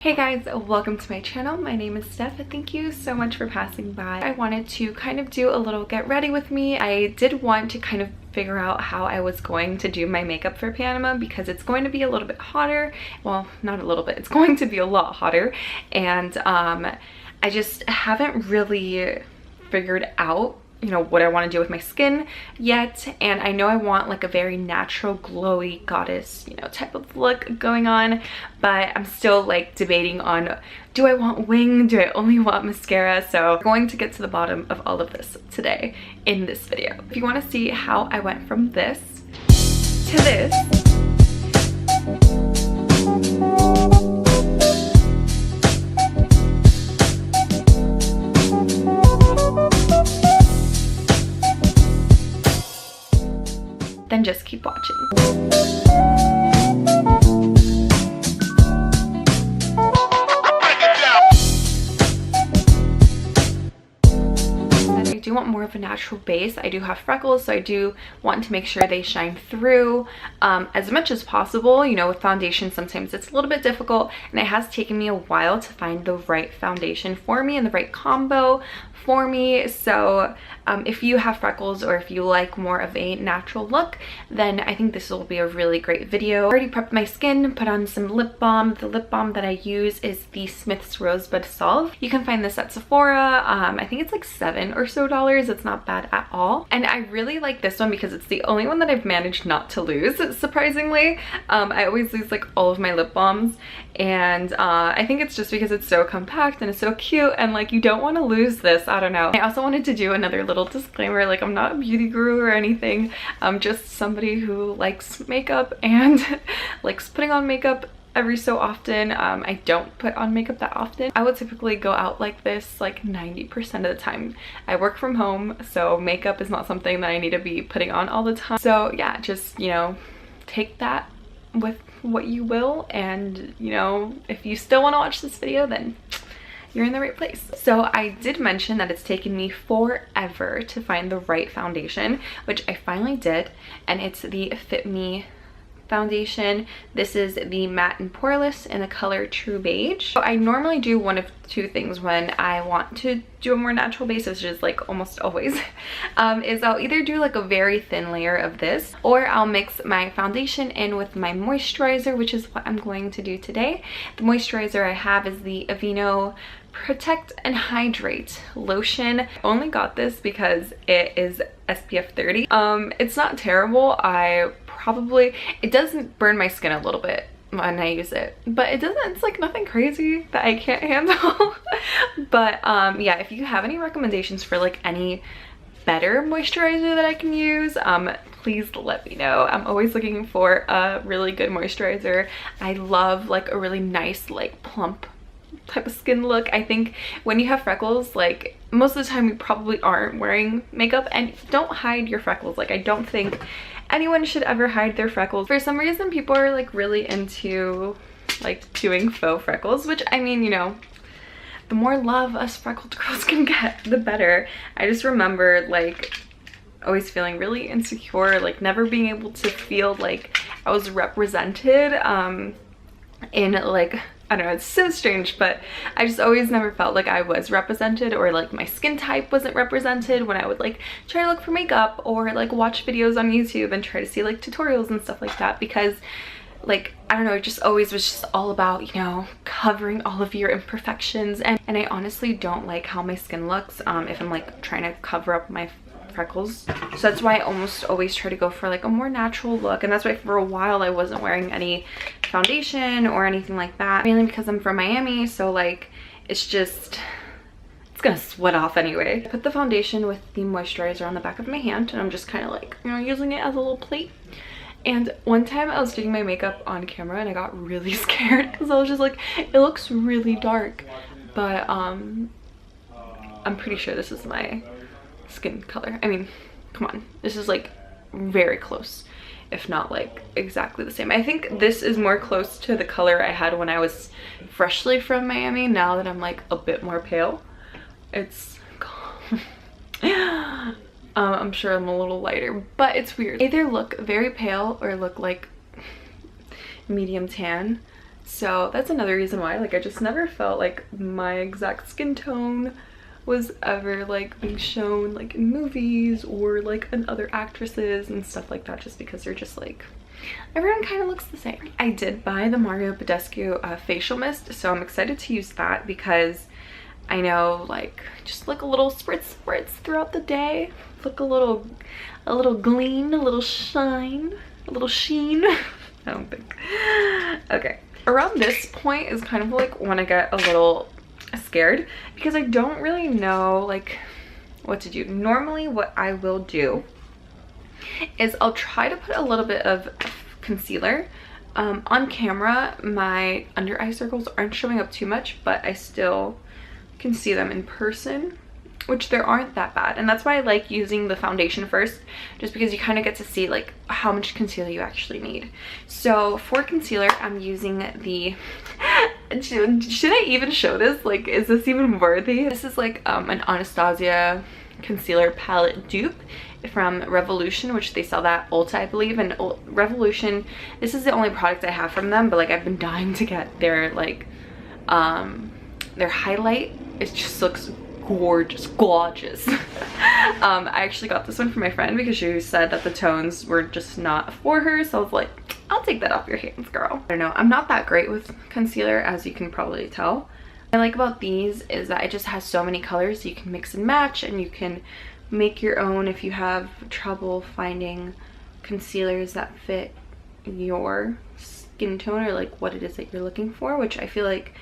Hey guys, welcome to my channel. My name is Steph. Thank you so much for passing by. I wanted to kind of do a little get ready with me. I did want to kind of figure out how I was going to do my makeup for Panama because it's going to be a little bit hotter. Well, not a little bit, it's going to be a lot hotter. And I just haven't really figured out what I want to do with my skin yet, and I know I want like a very natural glowy goddess type of look going on, but I'm still like debating on, do I want wing, do I only want mascara? So I'm going to get to the bottom of all of this today in this video. If you want to see how I went from this to this, then just keep watching. I do want more of a natural base. I do have freckles, so I do want to make sure they shine through as much as possible. With foundation sometimes it's a little bit difficult, and it has taken me a while to find the right foundation for me and the right combo for me. So if you have freckles or if you like more of a natural look, then I think this will be a really great video. I already prepped my skin, put on some lip balm. The lip balm that I use is the Smith's Rosebud Salve. You can find this at Sephora. I think it's like $7 or so. It's not bad at all. And I really like this one because it's the only one that I've managed not to lose, surprisingly. I always lose like all of my lip balms, and I think it's just because it's so compact and it's so cute, and like you don't want to lose this. I don't know. I also wanted to do another little disclaimer, like I'm not a beauty guru or anything. I'm just somebody who likes makeup and likes putting on makeup every so often. I don't put on makeup that often. I would typically go out like this like 90% of the time. I work from home, so makeup is not something that I need to be putting on all the time. So yeah, just take that with what you will, and if you still want to watch this video, then you're in the right place. So I did mention that it's taken me forever to find the right foundation, which I finally did, and it's the Fit Me foundation. This is the matte and poreless in the color True Beige. So I normally do one of two things when I want to do a more natural base, which is like almost always, is I'll either do like a very thin layer of this, or I'll mix my foundation in with my moisturizer, which is what I'm going to do today. The moisturizer I have is the Aveeno Protect+Hydrate lotion. I only got this because it is SPF 30. It's not terrible. It doesn't burn my skin a little bit when I use it, but it's like nothing crazy that I can't handle. But yeah, if you have any recommendations for like any better moisturizer that I can use, please let me know. I'm always looking for a really good moisturizer. I love like a really nice like plump type of skin look. I think when you have freckles, like most of the time you probably aren't wearing makeup, and don't hide your freckles. Like I don't think anyone should ever hide their freckles. For some reason people are like really into like doing faux freckles, which I mean, the more love us freckled girls can get, the better. I just remember like always feeling really insecure, like never being able to feel like I was represented in like, I don't know, it's so strange, but I just always never felt like I was represented, or like my skin type wasn't represented when I would like try to look for makeup or like watch videos on YouTube and try to see like tutorials and stuff like that, because like, I don't know, it just always was just all about, covering all of your imperfections, and I honestly don't like how my skin looks if I'm like trying to cover up my freckles. So that's why I almost always try to go for like a more natural look, and that's why for a while I wasn't wearing any foundation or anything like that, mainly because I'm from Miami, so like it's gonna sweat off anyway. I put the foundation with the moisturizer on the back of my hand, and I'm just kind of like using it as a little plate. And one time I was doing my makeup on camera and I got really scared because I was just like, it looks really dark, but I'm pretty sure this is my skin color. I mean, come on, this is like very close, if not like exactly the same. I think this is more close to the color I had when I was freshly from Miami. Now that I'm like a bit more pale, it's I'm sure I'm a little lighter, but it's weird. Either look very pale or look like medium tan, So that's another reason why, like, I just never felt like my exact skin tone was ever like being shown like in movies or like in other actresses and stuff like that, just because they're just like, everyone kind of looks the same. I did buy the Mario Badescu facial mist, so I'm excited to use that because I know, like, just like a little spritz throughout the day, look a little gleam, a little shine, a little sheen. I don't think. Okay, around this point is kind of like when I get a little scared because I don't really know like what to do. Normally what I will do is I'll try to put a little bit of concealer. On camera my under eye circles aren't showing up too much, but I still can see them in person, which there aren't that bad, and that's why I like using the foundation first, just because you kind of get to see like how much concealer you actually need. So for concealer I'm using the should I even show this? Like, is this even worthy? This is like an Anastasia concealer palette dupe from Revolution, which they sell that Ulta, I believe. And Revolution, this is the only product I have from them, but like I've been dying to get their like their highlight. It just looks gorgeous. I actually got this one for my friend because she said that the tones were just not for her, so I was like, I'll take that off your hands, girl. I don't know, I'm not that great with concealer, as you can probably tell. What I like about these is that it just has so many colors, so you can mix and match and you can make your own if you have trouble finding concealers that fit your skin tone or like what it is that you're looking for, which I feel like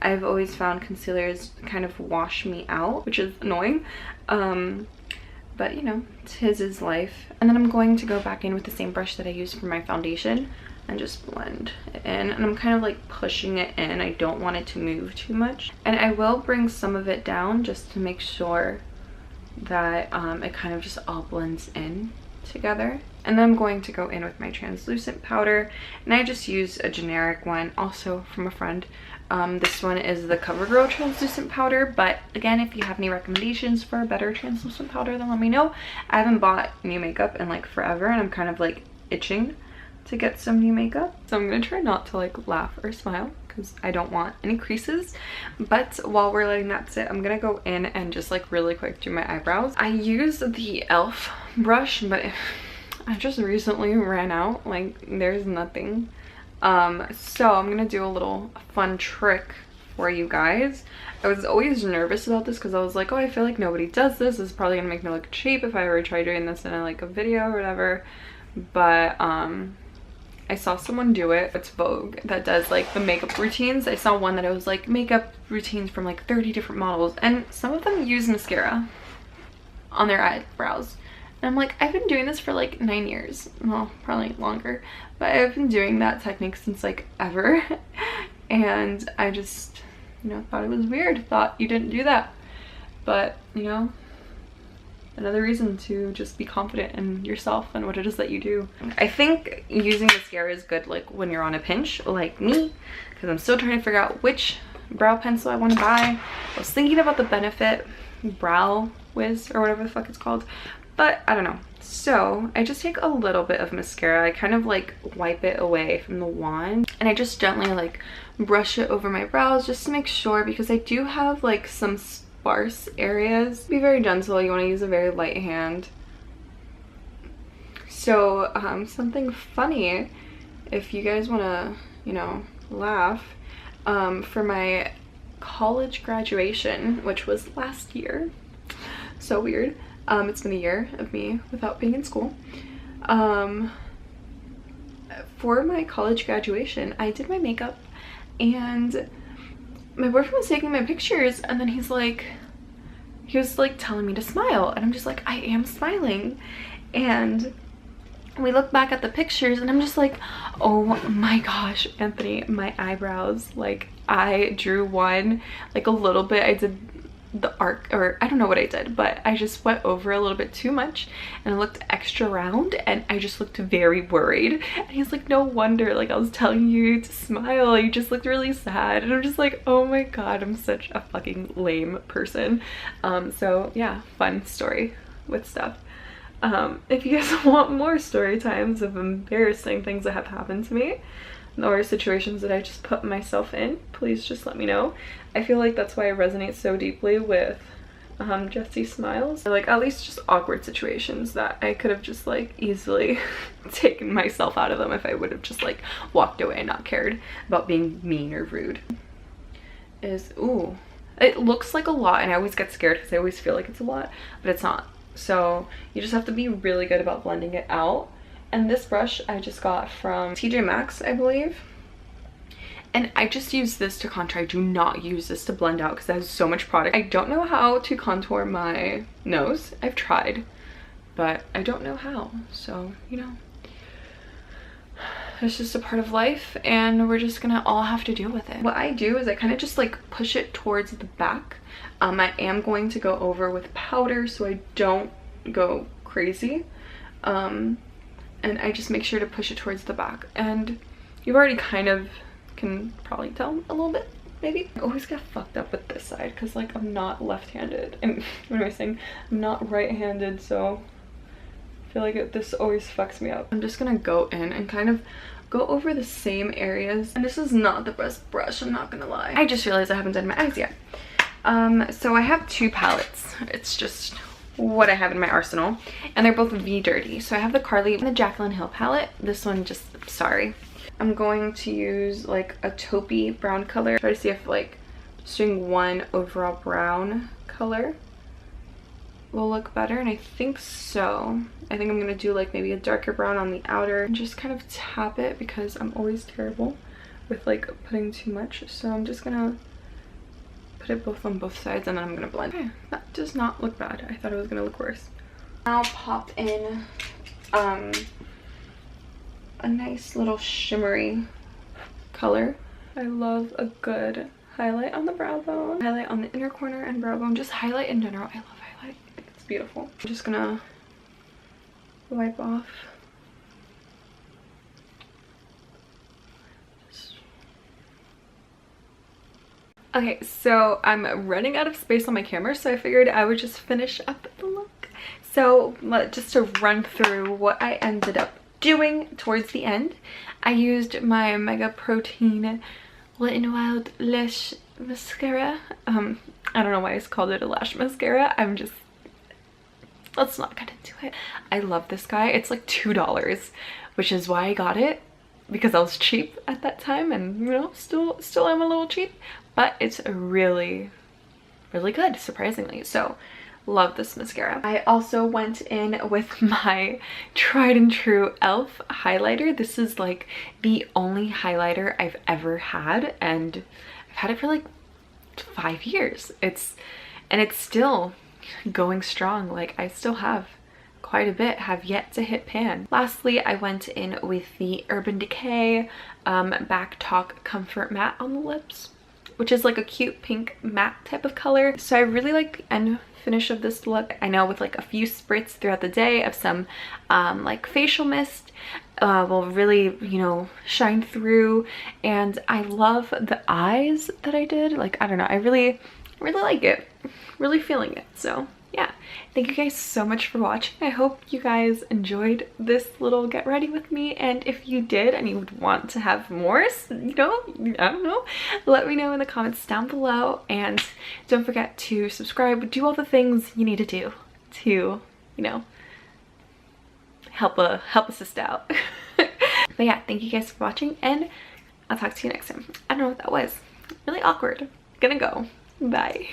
I've always found concealers kind of wash me out, which is annoying. But you know, it's his life. And then I'm going to go back in with the same brush that I used for my foundation and just blend it in. And I'm kind of like pushing it in. I don't want it to move too much. And I will bring some of it down just to make sure that it kind of just all blends in together. And then I'm going to go in with my translucent powder, and I just use a generic one, also from a friend. This one is the Covergirl translucent powder, but again, if you have any recommendations for a better translucent powder, then let me know. I haven't bought new makeup in like forever, and I'm kind of like itching to get some new makeup. So I'm gonna try not to like laugh or smile because I don't want any creases. But while we're letting that sit, I'm gonna go in and just like really quick do my eyebrows. I use the E.L.F brush, but I just recently ran out. Like, there's nothing. So I'm gonna do a little fun trick for you guys. I was always nervous about this because I was like, oh, I feel like nobody does this. This is probably gonna make me look cheap if I ever try doing this in like a video or whatever. But I saw someone do it. It's Vogue that does like the makeup routines. I saw one that it was like makeup routines from like 30 different models, and some of them use mascara on their eyebrows. And I'm like, I've been doing this for like 9 years. Well, probably longer. But I've been doing that technique since like ever. And I just, you know, thought it was weird. Thought you didn't do that. But, you know, another reason to just be confident in yourself and what it is that you do. I think using mascara is good like when you're on a pinch, like me. Because I'm still trying to figure out which brow pencil I want to buy. I was thinking about the Benefit Brow Wiz or whatever the fuck it's called. But I don't know. So I just take a little bit of mascara. I kind of like wipe it away from the wand, and I just gently like brush it over my brows just to make sure, because I do have like some sparse areas. Be very gentle. You want to use a very light hand. So something funny, if you guys want to, you know, laugh, for my college graduation, which was last year, so weird. It's been a year of me without being in school. For my college graduation, I did my makeup, and my boyfriend was taking my pictures, and then he was like telling me to smile, and I'm just like, I am smiling. And we look back at the pictures, and I'm just like, oh my gosh, Anthony, my eyebrows, like I drew one like a little bit. I did the arc, or I don't know what I did, but I just went over a little bit too much and it looked extra round, and I just looked very worried. And he's like, no wonder, like I was telling you to smile, you just looked really sad. And I'm just like, oh my god, I'm such a fucking lame person. So yeah, fun story with stuff. If you guys want more story times of embarrassing things that have happened to me, or situations that I just put myself in, please just let me know. I feel like that's why I resonate so deeply with Jessie Smiles. Like, at least just awkward situations that I could have just like easily taken myself out of them if I would have just like walked away and not cared about being mean or rude. Ooh, it looks like a lot and I always get scared because I always feel like it's a lot, but it's not. So you just have to be really good about blending it out. And this brush I just got from TJ Maxx, I believe. And I just use this to contour. I do not use this to blend out because it has so much product. I don't know how to contour my nose. I've tried, but I don't know how. So, you know, it's just a part of life and we're just gonna all have to deal with it. What I do is I kind of just like push it towards the back. I am going to go over with powder so I don't go crazy. And I just make sure to push it towards the back. And you've already kind of can probably tell a little bit, maybe. I always get fucked up with this side because like I'm not left-handed. And what am I saying? I'm not right-handed, so I feel like this always fucks me up. I'm just gonna go in and kind of go over the same areas. And this is not the best brush, I'm not gonna lie. I just realized I haven't done my eyes yet. So I have two palettes. It's just what I have in my arsenal, and they're both V Dirty. So I have the Carli and the Jaclyn Hill palette. This one just, sorry. I'm going to use like a taupey brown color. Try to see if like just doing one overall brown color will look better, and I think so. I think I'm gonna do like maybe a darker brown on the outer and just kind of tap it because I'm always terrible with like putting too much. So I'm just gonna put it both on both sides and then I'm gonna blend. Okay, that does not look bad. I thought it was gonna look worse. I'll pop in a nice little shimmery color. I love a good highlight on the brow bone, highlight on the inner corner and brow bone, just highlight in general. I love highlight, I think it's beautiful. I'm just gonna wipe off. Okay, so I'm running out of space on my camera, so I figured I would just finish up the look. So just to run through what I ended up doing towards the end, I used my Mega Protein Wet n Wild Lash Mascara. I don't know why I called it a lash mascara. Let's not get into it. I love this guy. It's like $2, which is why I got it, because I was cheap at that time, and you know, still am a little cheap, but it's really good, surprisingly. So love this mascara. I also went in with my tried and true E.L.F highlighter. This is like the only highlighter I've ever had, and I've had it for like 5 years. It's still going strong. Like, I still have quite a bit, have yet to hit pan. Lastly, I went in with the Urban Decay Back Talk Comfort Matte on the lips, which is like a cute pink matte type of color. So I really like the end finish of this look. I know with like a few spritz throughout the day of some like facial mist will really, you know, shine through. And I love the eyes that I did. Like, I don't know, I really like it, really feeling it. So yeah, thank you guys so much for watching. I hope you guys enjoyed this little get ready with me, and if you did and you would want to have more, you know, I don't know, let me know in the comments down below. And don't forget to subscribe, do all the things you need to do to, you know, help a sister out. But yeah, thank you guys for watching, and I'll talk to you next time. I don't know what that was, really awkward. Gonna go, bye.